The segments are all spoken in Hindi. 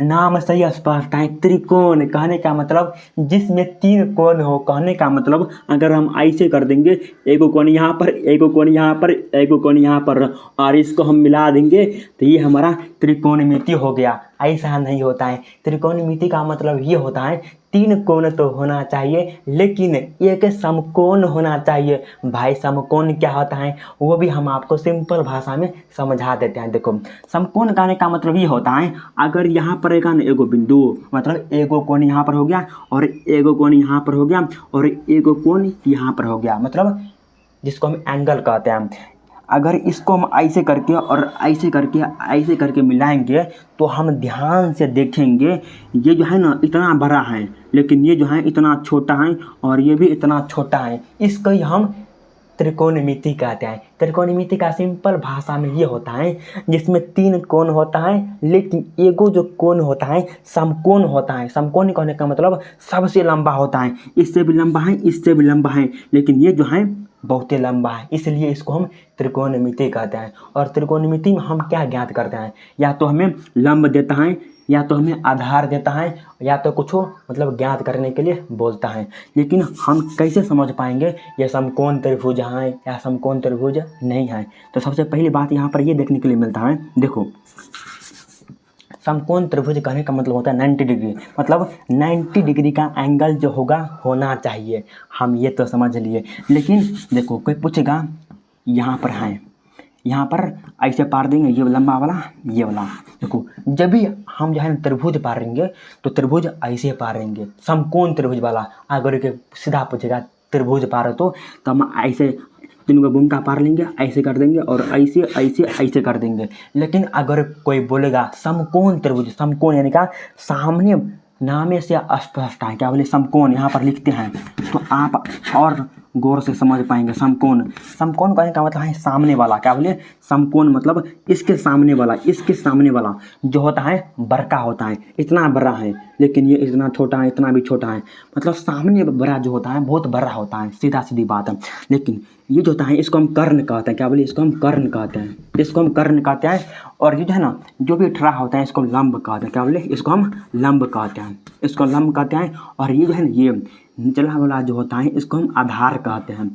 नाम से ही स्पष्ट है, त्रिकोण कहने का मतलब जिसमें 3 कोण हो। कहने का मतलब अगर हम ऐसे कर देंगे, एक कोण यहाँ पर, एक कोण यहाँ पर, एक कोण यहाँ पर, और इसको हम मिला देंगे तो ये हमारा त्रिकोणमिति हो गया। ऐसा नहीं होता है। त्रिकोणमिति का मतलब ये होता है 3 कोण तो होना चाहिए लेकिन एक समकोण होना चाहिए। भाई समकोण क्या होता है वो भी हम आपको सिंपल भाषा में समझा देते हैं। देखो समकोण कहने का मतलब ये होता है, अगर यहाँ पर एक एगो बिंदु, मतलब एगो कोण यहाँ पर हो गया और एगो कोण यहाँ पर हो गया और एगो कोण यहाँ पर हो गया, मतलब जिसको हम एंगल कहते हैं। अगर इसको हम ऐसे करके और ऐसे करके मिलाएंगे तो हम ध्यान से देखेंगे, ये जो है ना इतना बड़ा है लेकिन ये जो है इतना छोटा है और ये भी इतना छोटा है। इसको ही हम त्रिकोणमिति कहते हैं। त्रिकोणमिति का सिंपल भाषा में ये होता है जिसमें 3 कोण होता है लेकिन एगो जो कोण होता है समकोण होता है। समकोण कहने का मतलब सबसे लंबा होता है, इससे भी लंबा है, इससे भी लंबा है, लेकिन ये जो है बहुत ही लंबा है, इसलिए इसको हम त्रिकोणमिति कहते हैं। और त्रिकोणमिति में हम क्या ज्ञात करते हैं, या तो हमें लंब देता है, या तो हमें आधार देता है, या तो कुछ मतलब ज्ञात करने के लिए बोलता है। लेकिन हम कैसे समझ पाएंगे ये समकोण त्रिभुज है या समकोण त्रिभुज नहीं है? तो सबसे पहली बात यहाँ पर ये देखने के लिए मिलता है, देखो समकोण त्रिभुज कहने का मतलब होता है 90 डिग्री, मतलब 90 डिग्री का एंगल जो होगा होना चाहिए। हम ये तो समझ लिए, लेकिन देखो कोई पूछेगा यहाँ पर है, यहाँ पर ऐसे पार देंगे, ये लंबा वाला ये वाला। देखो जब भी हम जो है त्रिभुज पारेंगे तो त्रिभुज ऐसे पारेंगे, समकोण त्रिभुज वाला। अगर के सीधा पूछेगा त्रिभुज पारो तो हम ऐसे तीनों का भूमिका पार लेंगे, ऐसे कर देंगे और ऐसे ऐसे ऐसे कर देंगे। लेकिन अगर कोई बोलेगा समकोण त्रिभुज, समकोण यानी का सामने नामे से स्पष्ट है, क्या बोले समकोण यहाँ पर लिखते हैं तो आप और गौर से समझ पाएंगे। समकोण, समकोण कहने का मतलब है सामने वाला, क्या बोले समकोण मतलब इसके सामने वाला, इसके सामने वाला जो होता है बड़का होता है, इतना बड़ा है लेकिन ये इतना छोटा है, इतना भी छोटा है, मतलब सामने बड़ा जो होता है बहुत बड़ा होता है, सीधा सीधी बात है। लेकिन ये जो होता है इसको हम कर्ण कहते हैं, क्या बोले इसको हम कर्ण कहते हैं, इसको हम कर्ण कहते हैं। और ये जो है ना जो भी ठरा होता है इसको लंब कहते हैं, क्या बोले इसको हम लंब कहते हैं, इसको लंब कहते हैं। और ये जो है ना ये निचला वाला जो होता है इसको हम आधार कहते हैं।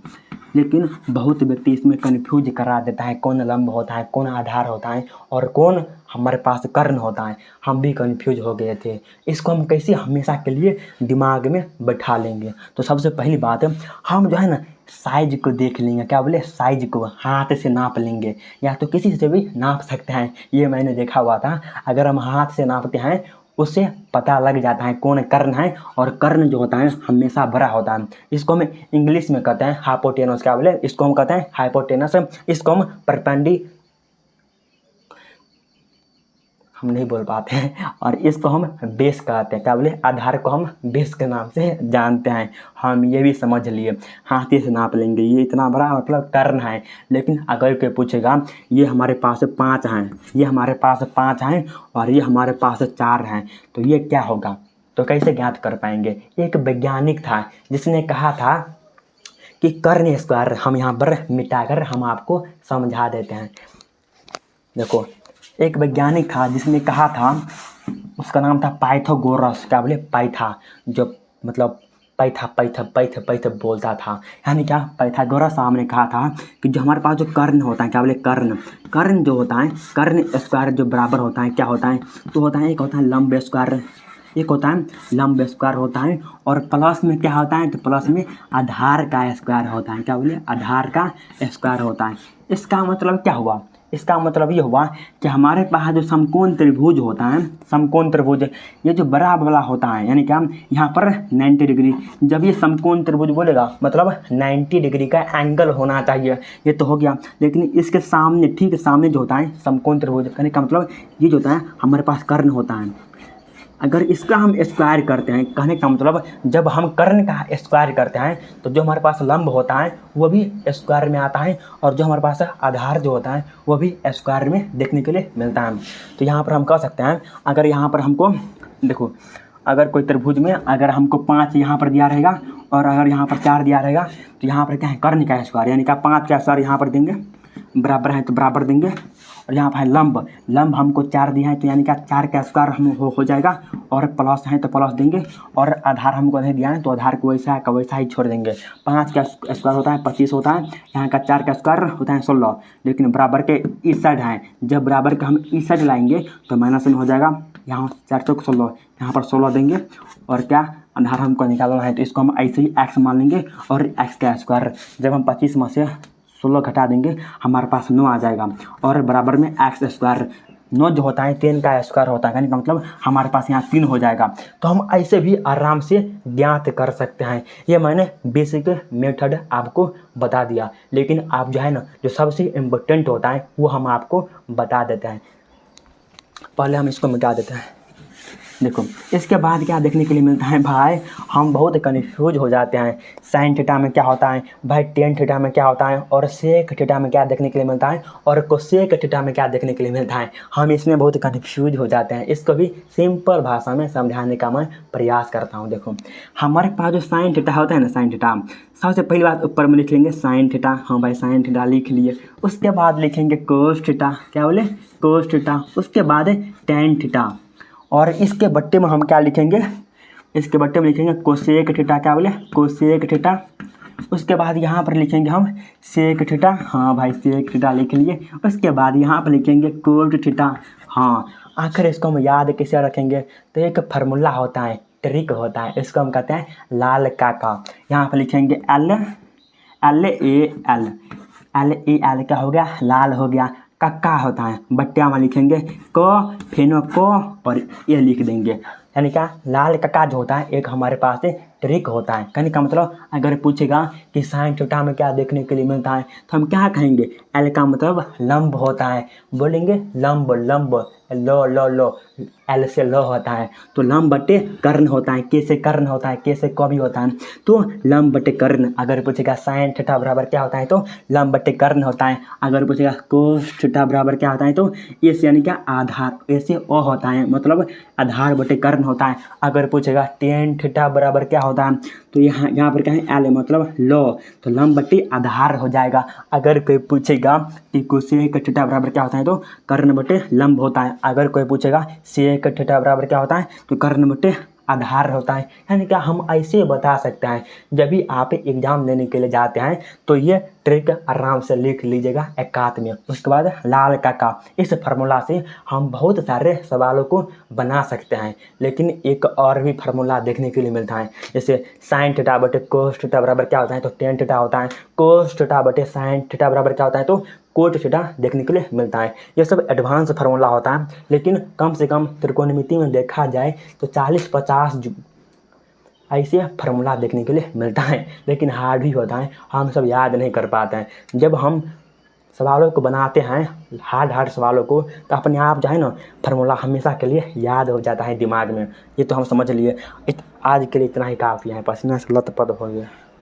लेकिन बहुत व्यक्ति इसमें कन्फ्यूज करा देता है, कौन लंब होता है, कौन आधार होता है और कौन हमारे पास कर्ण होता है। हम भी कन्फ्यूज हो गए थे, इसको हम कैसे हमेशा के लिए दिमाग में बैठा लेंगे। तो सबसे पहली बात है हम जो है ना साइज को देख लेंगे, क्या बोले साइज को हाथ से नाप लेंगे, या तो किसी से भी नाप सकते हैं। ये मैंने देखा हुआ था, अगर हम हाथ से नापते हैं उससे पता लग जाता है कौन कर्ण है। और कर्ण जो होता है हमेशा बड़ा होता है, इसको हम इंग्लिश में कहते हैं हाइपोटेनस, क्या बोले इसको हम कहते हैं हाइपोटेनस। इसको हम हम नहीं बोल पाते हैं। और इसको हम बेस कहते हैं, क्या बोले आधार को हम बेस के नाम से जानते हैं। हम ये भी समझ लिए, हाथी से नाप लेंगे, ये इतना बड़ा मतलब कर्ण है। लेकिन अगर कोई पूछेगा ये हमारे पास 5 हैं, ये हमारे पास 5 हैं और ये हमारे पास 4 हैं, तो ये क्या होगा, तो कैसे ज्ञात कर पाएंगे? एक वैज्ञानिक था जिसने कहा था कि कर्ण स्क्वायर, हम यहाँ पर मिटाकर हम आपको समझा देते हैं। देखो एक वैज्ञानिक था जिसने कहा था, उसका नाम था पाइथागोरस, क्या बोले पाइथा, जो मतलब पैथ बोलता था, यानी क्या पाइथागोरस साहब ने कहा था कि जो हमारे पास जो कर्ण होता है, क्या बोले कर्ण जो होता है, कर्ण स्क्वायर जो बराबर होता है, क्या होता है तो होता है एक होता है लंब स्क्वायर, एक होता है लंब स्क्वायर होता है, और प्लस में क्या होता है तो प्लस में आधार का स्क्वायर होता है, क्या बोले आधार का स्क्वायर होता है। इसका मतलब क्या हुआ, इसका मतलब ये हुआ कि हमारे पास जो समकोण त्रिभुज होता है, समकोण त्रिभुज ये जो बड़ा वाला होता है, यानी क्या यहाँ पर 90 डिग्री, जब ये समकोण त्रिभुज बोलेगा मतलब 90 डिग्री का एंगल होना चाहिए, ये तो हो गया। लेकिन इसके सामने, ठीक सामने जो होता है समकोण त्रिभुज, कहने का मतलब ये जो होता है हमारे पास कर्ण होता है। अगर इसका हम स्क्वायर करते हैं, कहने का मतलब जब हम कर्ण का स्क्वायर करते हैं तो जो हमारे पास लंब होता है वो भी स्क्वायर में आता है, और जो हमारे पास आधार जो होता है वो भी स्क्वायर में देखने के लिए मिलता है। तो यहाँ पर हम कह सकते हैं, अगर यहाँ पर हमको देखो, अगर कोई त्रिभुज में अगर हमको 5 यहाँ पर दिया रहेगा और अगर यहाँ पर 4 दिया रहेगा, तो यहाँ पर क्या है कर्ण का स्क्वायर, यानी कि 5 का स्क्वायर यहाँ पर देंगे, बराबर है तो बराबर देंगे, और यहाँ पर है लंब, लंब हमको 4 दिया है तो यानी क्या 4 का स्क्वायर हम हो जाएगा, और प्लस है तो प्लस देंगे, और आधार हमको नहीं दिया है तो आधार को वैसा का वैसा ही छोड़ देंगे। 5 का स्क्वायर होता है 25 होता है, यहाँ का 4 का स्क्वायर होता है 16, लेकिन बराबर के इस साइड है, जब बराबर के हम इस साइड लाएंगे तो माइनस में हो जाएगा, यहाँ 4 चौक 16, यहाँ पर 16 देंगे, और क्या आधार हमको निकालना है तो इसको हम ऐसे ही x मान लेंगे, और x का स्क्वायर जब हम 25 में से 16 घटा देंगे हमारे पास 9 आ जाएगा, और बराबर में x स्क्वायर, 9 जो होता है 10 का स्क्वायर होता है, यानी का मतलब हमारे पास यहाँ 3 हो जाएगा। तो हम ऐसे भी आराम से ज्ञात कर सकते हैं। ये मैंने बेसिक मेथड आपको बता दिया, लेकिन आप जो है ना जो सबसे इम्पोर्टेंट होता है वो हम आपको बता देते हैं। पहले हम इसको मिटा देते हैं। देखो इसके बाद क्या देखने के लिए मिलता है भाई, हम बहुत कन्फ्यूज हो जाते हैं। साइन थीटा में क्या होता है भाई, टेन थीटा में क्या होता है, और सेक थीटा में क्या देखने के लिए मिलता है, और कोसेक थीटा में क्या देखने के लिए मिलता है। हम इसमें बहुत कन्फ्यूज हो जाते हैं। इसको भी सिंपल भाषा में समझाने का मैं प्रयास करता हूँ। देखो हमारे पास जो साइन थीटा होता है ना, साइन थीटा सबसे पहली बात ऊपर में लिख लेंगे साइन थीटा, हाँ भाई साइन थीटा लिख लिए। उसके बाद लिखेंगे कोस थीटा, क्या बोले कोस थीटा। उसके बाद टेन थीटा, और इसके बट्टे में हम क्या लिखेंगे, इसके बट्टे में लिखेंगे कोसेक थीटा, क्या बोले कोसेक थीटा। उसके बाद यहाँ पर लिखेंगे हम सेक थीटा, हाँ भाई सेक थीटा लिख लिए। उसके बाद यहाँ पर लिखेंगे कोट थीटा, हाँ। आखिर इसको हम याद कैसे रखेंगे, तो एक फार्मूला होता है, ट्रिक होता है, इसको हम कहते हैं लाल काका। यहाँ पर लिखेंगे L क्या हो गया, लाल हो गया। कक्का होता है, बट्टिया में लिखेंगे को, फेनो को, और ये लिख देंगे। यानी क्या लाल कक्का जो होता है एक हमारे पास ट्रिक होता है। कहने का मतलब अगर पूछेगा कि साइन थीटा में क्या देखने के लिए मिलता है तो हम क्या कहेंगे, एल का मतलब लंब होता है, बोलेंगे लंब लंब, लो एल से लो होता है, तो लंब बटे कर्ण होता है, के से कर्ण होता है, के से क भी होता है, तो लंब बटे कर्ण। अगर पूछेगा साइन थीटा बराबर क्या होता है तो लंब बटे कर्ण होता है। अगर पूछेगा कोस थीटा बराबर क्या होता है तो ए से यानी क्या आधार, ए से ओ होता है, मतलब आधार बटे कर्ण होता है। अगर पूछेगा टेन थीटा बराबर क्या होता है तो यहाँ पर क्या है एल मतलब लो, तो लंब बटे आधार हो जाएगा। अगर कोई पूछेगा कि कोसेक थीटा बराबर क्या होता है तो कर्ण बटे लंब होता है। अगर कोई पूछेगा सेक थीटा बराबर क्या होता है तो कर्ण बटे आधार होता है। यानी क्या हम ऐसे बता सकते हैं। जब भी आप एग्जाम देने के लिए जाते हैं तो ये ट्रिक आराम से लिख लीजिएगा एकात में। उसके बाद लाल काका, इस फार्मूला से हम बहुत सारे सवालों को बना सकते हैं। लेकिन एक और भी फार्मूला देखने के लिए मिलता है, जैसे साइन थीटा बटे कोस थीटा बराबर क्या होता है तो टेन थीटा होता है, कोस थीटा बटे साइन थीटा बराबर क्या होता है तो कोट थीटा देखने के लिए मिलता है। ये सब एडवांस फार्मूला होता है, लेकिन कम से कम त्रिकोणमिति में देखा जाए तो 40-50 ऐसे फार्मूला देखने के लिए मिलता है, लेकिन हार्ड भी होता है, हम सब याद नहीं कर पाते हैं। जब हम सवालों को बनाते हैं हार्ड सवालों को तो अपने आप जो है ना फार्मूला हमेशा के लिए याद हो जाता है दिमाग में। ये तो हम समझ लिए। आज के लिए इतना ही काफ़ी है, पसीना से लथपथ हो गया।